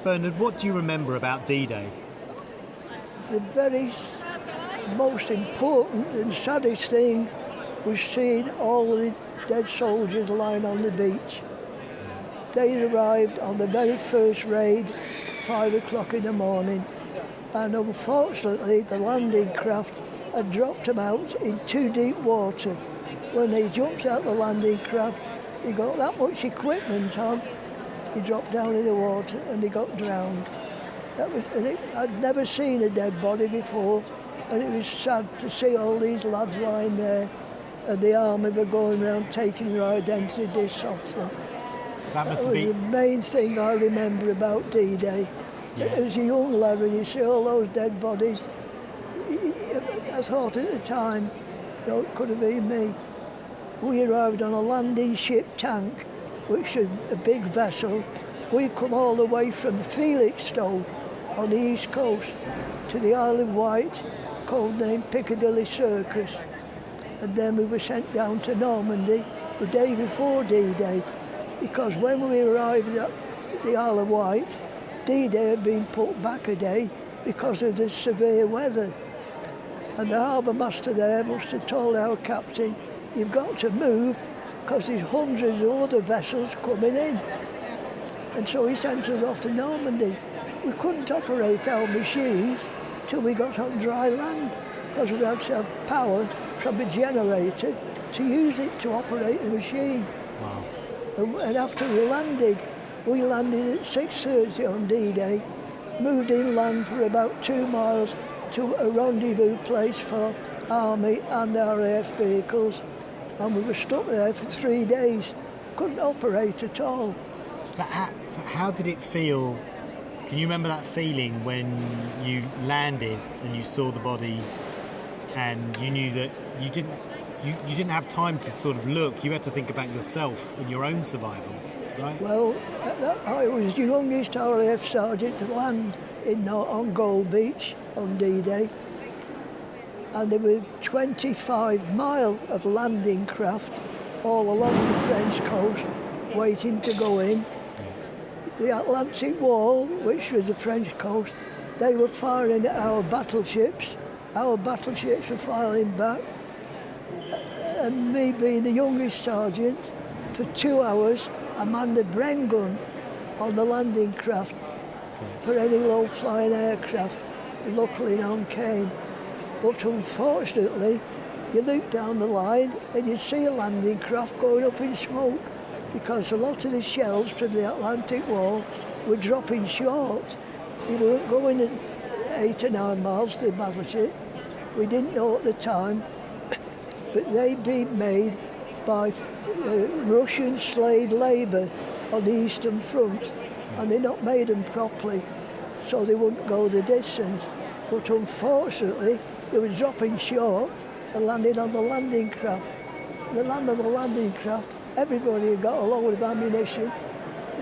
Bernard, what do you remember about D-Day? The very most important and saddest thing was seeing all the dead soldiers lying on the beach. They arrived on the very first raid, 5 o'clock in the morning, and unfortunately the landing craft had dropped them out in too deep water. When they jumped out the landing craft, they got that much equipment on, they dropped down in the water and they got drowned. I'd never seen a dead body before, and it was sad to see all these lads lying there, and the army were going around taking their identity discs off them. That was the main thing I remember about D-Day. Yeah. As a young lad, when you see all those dead bodies, I thought at the time, it could have been me. We arrived on a landing ship tank, which is a big vessel. We come all the way from Felixstowe on the east coast to the Isle of Wight, codenamed Piccadilly Circus. And then we were sent down to Normandy the day before D-Day, because when we arrived at the Isle of Wight, D-Day had been put back a day because of the severe weather. And the harbour master there must have told our captain, "You've got to move because there's hundreds of other vessels coming in." And so he sent us off to Normandy. We couldn't operate our machines till we got on dry land because we had to have power from a generator to use it to operate the machine. Wow. And after we landed at 6:30 on D-Day, moved inland for about 2 miles to a rendezvous place for Army and RAF vehicles, and we were stuck there for 3 days. Couldn't operate at all. So how did it feel? Can you remember that feeling when you landed and you saw the bodies and you knew that you didn't have time to sort of look, you had to think about yourself and your own survival, right? Well, I was the youngest RAF sergeant to land on Gold Beach on D-Day, and there were 25 miles of landing craft all along the French coast waiting to go in. The Atlantic Wall, which was the French coast, they were firing at our battleships. Our battleships were firing back. And me being the youngest sergeant, for 2 hours, I manned a Bren gun on the landing craft for any low-flying aircraft. Luckily none came. But unfortunately, you look down the line and you see a landing craft going up in smoke because a lot of the shells from the Atlantic Wall were dropping short. They weren't going at 8 or 9 miles to the battleship. We didn't know at the time, but they'd been made by Russian slave labour on the Eastern Front, and they not made them properly, so they wouldn't go the distance. But unfortunately, they were dropping short and landing on the landing craft. The land of the landing craft, everybody had got a load of ammunition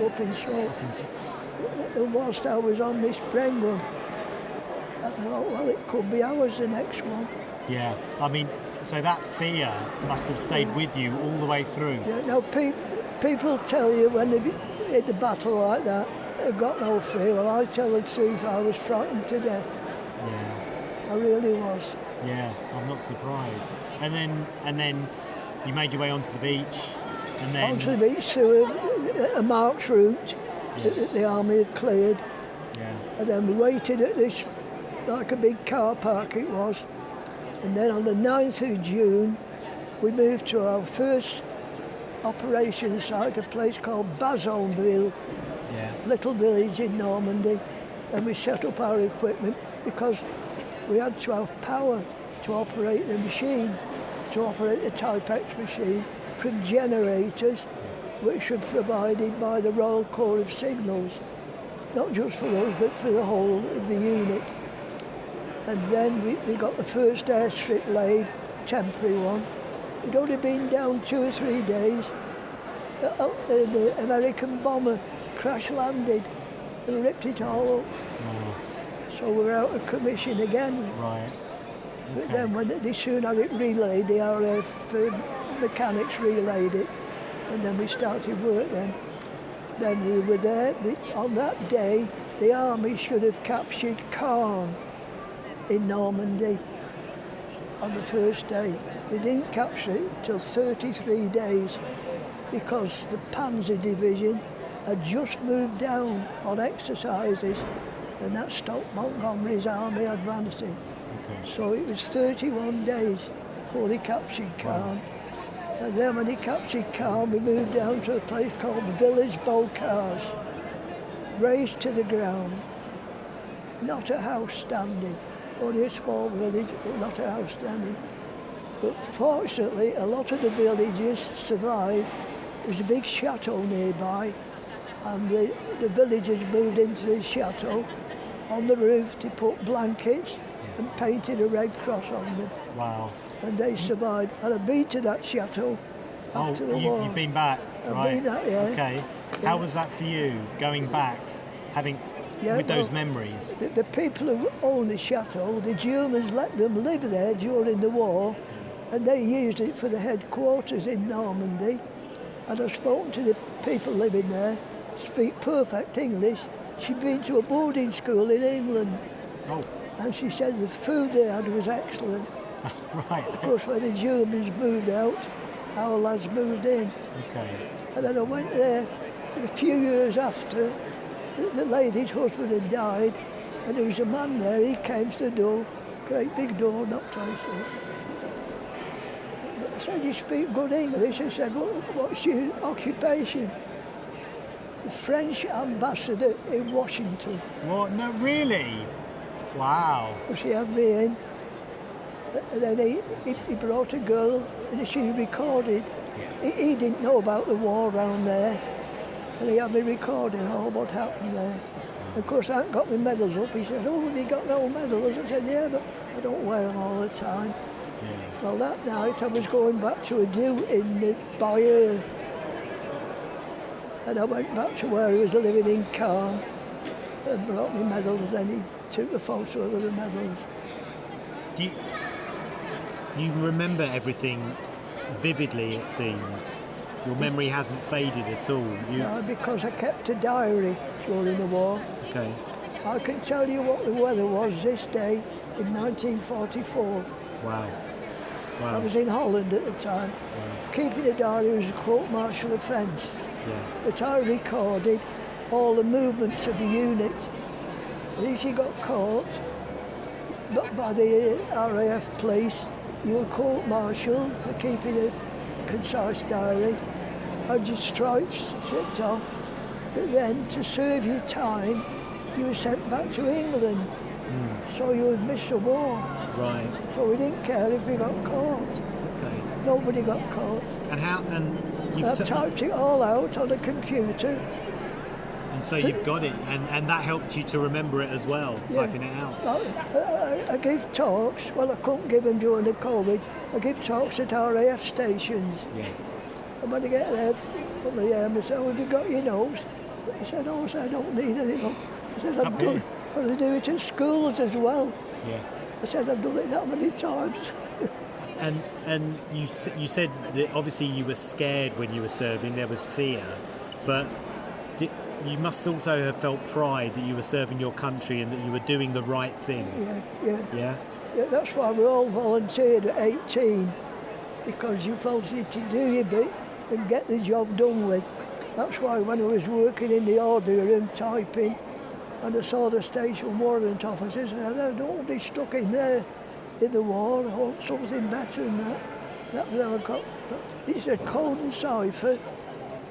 up in smoke. And whilst I was on this Bren gun, I thought, well, it could be ours, the next one. Yeah, I mean, so that fear must have stayed with you all the way through. Yeah, now people tell you when they hit the battle like that, they've got no fear. Well, I tell the truth, I was frightened to death. Yeah. I really was. Yeah, I'm not surprised. And then you made your way onto the beach, and then onto the beach through a marked route that the army had cleared. Yeah. And then we waited at this, like a big car park it was. And then on the 9th of June, we moved to our first operation site, a place called Bazonville, little village in Normandy, and we set up our equipment because we had to have power to operate the machine, to operate the Type X machine from generators which were provided by the Royal Corps of Signals, not just for us but for the whole of the unit. And then we got the first airstrip laid, temporary one. It'd only been down 2 or 3 days. The American bomber crash landed and ripped it all up. So we're out of commission again. Right. But then when they soon had it relayed, the RAF mechanics relayed it, and then we started work then. Then we were there. On that day, the army should have captured Caen in Normandy on the first day. They didn't capture it till 33 days because the Panzer Division had just moved down on exercises, and that stopped Montgomery's army advancing. Okay. So it was 31 days before they captured Caen. Wow. And then when they captured Caen, we moved down to a place called Village Beaucars. Razed to the ground, not a house standing, only a small village, but not a house standing. But fortunately, a lot of the villagers survived. There was a big chateau nearby, and the villagers moved into the chateau. On the roof, they put blankets and painted a red cross on them. Wow. And they survived. And I've been to that chateau after the war. You've been back, I've right? been that, yeah. Okay. Yeah. How was that for you, going back, with those memories? The people who owned the chateau, the Germans let them live there during the war, and they used it for the headquarters in Normandy. And I've spoken to the people living there, speak perfect English. She'd been to a boarding school in England, Oh, and she said the food they had was excellent. right. Of course, when the Germans moved out, our lads moved in. Okay. And then I went there a few years after. The lady's husband had died, and there was a man there. He came to the door, great big door, knocked on it. I said, "You speak good English?" He said, "What's your occupation?" The French ambassador in Washington. What? No, really? Wow. She had me in. And then he brought a girl, and she recorded. He didn't know about the war around there. And he had me recording all what happened there. Of course, I hadn't got my medals up. He said, "Oh, have you got no medals?" I said, "Yeah, but I don't wear them all the time." Yeah. Well, that night I was going back to a do in the Bayeux. And I went back to where he was living in Caen and brought me medals, and he took a photo of the medals. Do you remember everything vividly, it seems? Your memory hasn't faded at all. Because I kept a diary during the war. Okay. I can tell you what the weather was this day in 1944. Wow. I was in Holland at the time. Wow. Keeping a diary was a court-martial offence. Yeah. But I recorded all the movements of the unit. And if you got caught by the RAF police, you were court-martialed for keeping a concise diary. Had your stripes stripped off. But then, to serve your time, you were sent back to England. So you would miss the war. Right. So we didn't care if we got caught. Okay. Nobody got caught. And how? And I you've typed it all out on the computer. and so you've got it, and that helped you to remember it as well, typing it out. I give talks. Well, I couldn't give them during the COVID. I give talks at RAF stations. Yeah. And when I get there, somebody there and said, "Oh, have you got your notes?" I said, "Oh, I don't need any notes." I said, "I've done it. I do it in schools as well." Yeah. I said, "I've done it that many times." And you said that obviously you were scared when you were serving. There was fear, but you must also have felt pride that you were serving your country and that you were doing the right thing. Yeah. That's why we all volunteered at 18, because you felt you to do your bit and get the job done with. That's why when I was working in the order room typing, and I saw the station warrant officers, and I said, "I don't want to be stuck in there in the war. I want something better than that." That was how I got. It's a code and cipher,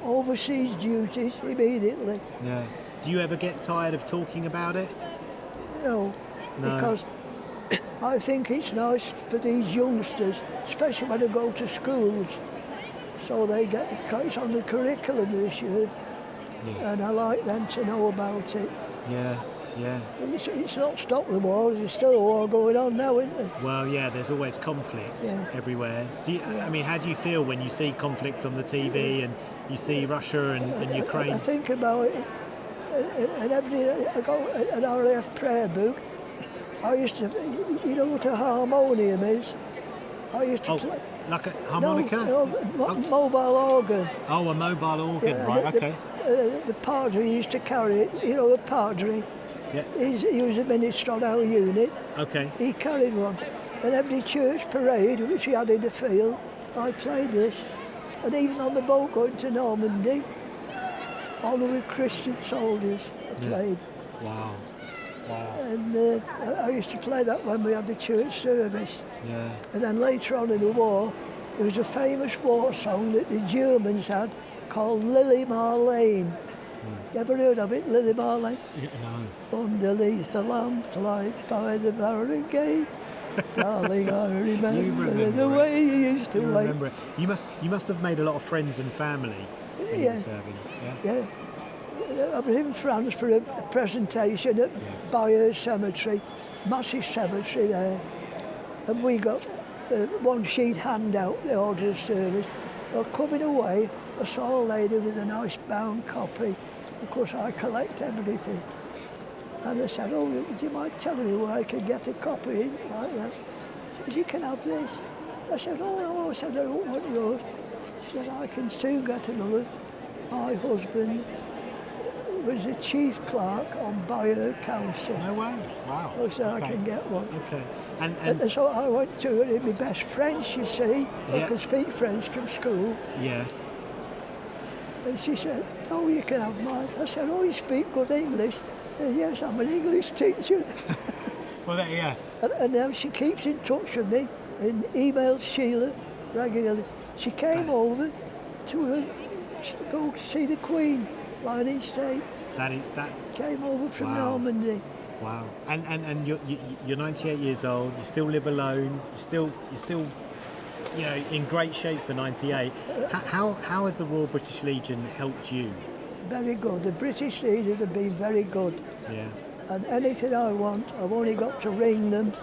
overseas duties immediately. Yeah. Do you ever get tired of talking about it? No. Because I think it's nice for these youngsters, especially when they go to schools, so they get it's on the curriculum this year, and I like them to know about it. Yeah. It's not stopped the war. There's still a war going on now, isn't there? Well, yeah, there's always conflict everywhere. I mean, how do you feel when you see conflicts on the TV and you see Russia and Ukraine? I think about it, and every day I got an RAF prayer book. I used to, you know what a harmonium is? I used to play. Like a harmonica? Mobile organ. Oh, a mobile organ, right, okay. The padre used to carry it, you know, the padre. Yeah. He was a minister on our unit. Okay. He carried one. And every church parade which he had in the field, I played this. And even on the boat going to Normandy, honour with Christian soldiers, I played. Wow. Wow. And I used to play that when we had the church service. Yeah. And then later on in the war, there was a famous war song that the Germans had called Lily Marlene. You ever heard of it, Lily Marlene? No. Underneath the lamplight by the barricade, darling, I remember the way you used to You wait. remember it. You must have made a lot of friends and family when you were serving. Yeah. I was in France for a presentation at Bayeux Cemetery, massive cemetery there, and we got one sheet handout, the order of service. Well, coming away, I saw a lady with a nice bound copy. Of course, I collect everything. And I said, oh, do you mind telling me where I can get a copy like that? She said, you can have this. I said, oh, no. I said, I don't want yours. She said, I can soon get another. My husband was the chief clerk on Bayeux Council. No way. Wow. I said, I can get one. Okay. And so I went to her, my best French, you see. I Yeah. could speak French from school. Yeah. And she said, oh, you can have mine. I said, oh, you speak good English? And yes, I'm an English teacher. Well, yeah. And now she keeps in touch with me and emails Sheila regularly. She came over to go see the Queen lying in state. That Came over from Wow. Normandy. Wow. And you're 98 years old. You still live alone. You're still in great shape for 98. How has the Royal British Legion helped you? Very good. The British Legion have been very good. Yeah. And anything I want, I've only got to ring them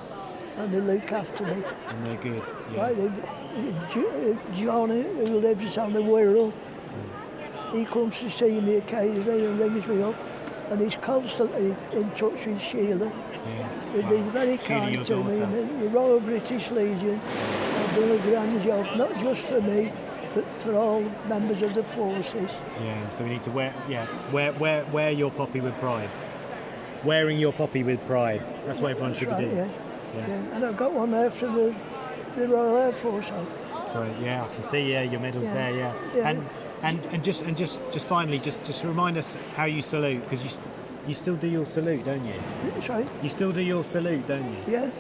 and they look after me. And they're good. Yeah. Like John, who lives on the Wirral, he comes to see me occasionally and rings me up, and he's constantly in touch with Sheila. Yeah. They've been very Sheila, kind your to me. daughter. The Royal British Legion have done a grand job, not just for me, but for all members of the forces. Yeah. So we need to wear your poppy with pride. Wearing your poppy with pride. That's what everyone should Right, do. yeah. And I've got one there from the Royal Air Force on. Great. Yeah, I can see your medals there. Yeah. Yeah. And just finally, just remind us how you salute, because you still do your salute, don't you? Sorry? You still do your salute, don't you? Yeah.